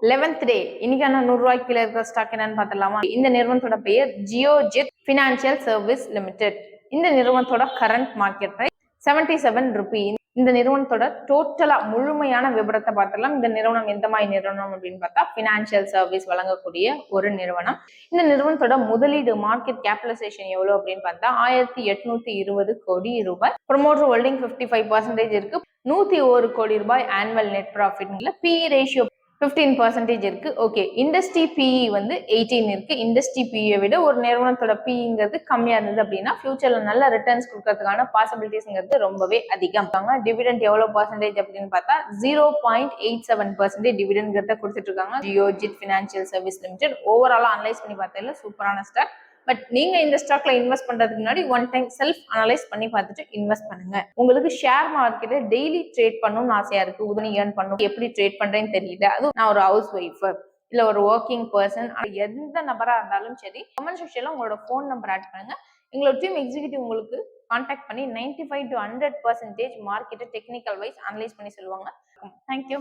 11th டே இன்னைக்கான 100 ரூபாய்க்கு கீழே இருக்கிற ஸ்டாக் என்னன்னு பார்த்தலாமா? இந்த நிறுவனத்தோட பெயர் ஜியோஜெட் பினான்சியல் சர்வீஸ் லிமிடெட். இந்த நிறுவனத்தோட கரண்ட் மார்க்கெட் பிரைஸ் 77 ரூபி. இந்த நிறுவனத்தோட டோட்டலா முழுமையான விவரத்தை பார்த்தலாம். இந்த நிறுவனம் எந்த மாதிரி நிறுவனம் அப்படின்னு பார்த்தா பினான்சியல் சர்வீஸ் வழங்கக்கூடிய ஒரு நிறுவனம். இந்த நிறுவனத்தோட முதலீடு மார்க்கெட் கேபிடலைசேஷன் எவ்வளவு அப்படின்னு பார்த்தா 1820 கோடி ரூபாய். ப்ரொமோட்டர் ஹோல்டிங் 55% இருக்கு. 101 கோடி ரூபாய் annual net profit. PE ratio 15% இருக்கு. ஓகே, இண்டஸ்ட்ரி பிஇ வந்து 18 இருக்கு. இண்டஸ்ட்ரி பிஇ விட ஒரு நிறுவனத்தோட பிஇங்கிறது கம்மியா இருந்தது அப்படின்னா ஃபியூச்சர்ல நல்ல ரிட்டர்ன்ஸ் கொடுக்கறதுக்கான பாசிபிலிட்டிஸ்ங்கிறது ரொம்பவே அதிகம். டிவிடெண்ட் எவ்வளவு பர்சன்டேஜ் அப்படின்னு பார்த்தா 0.87% டிவிடெண்ட் கொடுத்துட்டு இருக்காங்க ஜியோஜிட் பினான்சியல் சர்வீஸ் லிமிடெட். ஓவராலா அனலைஸ் பண்ணி பார்த்ததுல சூப்பரான ஸ்டாக். பட் நீங்க இந்த ஸ்டாக்ல இன்வெஸ்ட் பண்றதுக்கு முன்னாடி ஒன் டைம் செல்ஃப் அனலைஸ் பண்ணி பார்த்துட்டு இன்வெஸ்ட் பண்ணுங்க. உங்களுக்கு ஷேர் மார்க்கெட்டை டெய்லி ட்ரேட் பண்ணணும்னு ஆசையா இருக்கு, உடனே ஏர்ன் பண்ணணும், எப்படி ட்ரேட் பண்றேன்னு தெரியல, அதுவும் நான் ஒரு ஹவுஸ் ஒய்ஃப் இல்ல ஒரு ஒர்க்கிங் பர்சன், எந்த நபரா இருந்தாலும் சரி, கமெண்ட் செக்ஷன்ல உங்களோட போன் நம்பர் ஆட் பண்ணுங்க. எங்களோட டீம் எக்ஸிக்யூட்டிவ் உங்களுக்கு கான்டாக்ட் பண்ணி 95 to 100% மார்க்கெட்டை டெக்னிக்கல் வைஸ் அனலைஸ் பண்ணி சொல்லுவாங்க. தேங்க்யூ.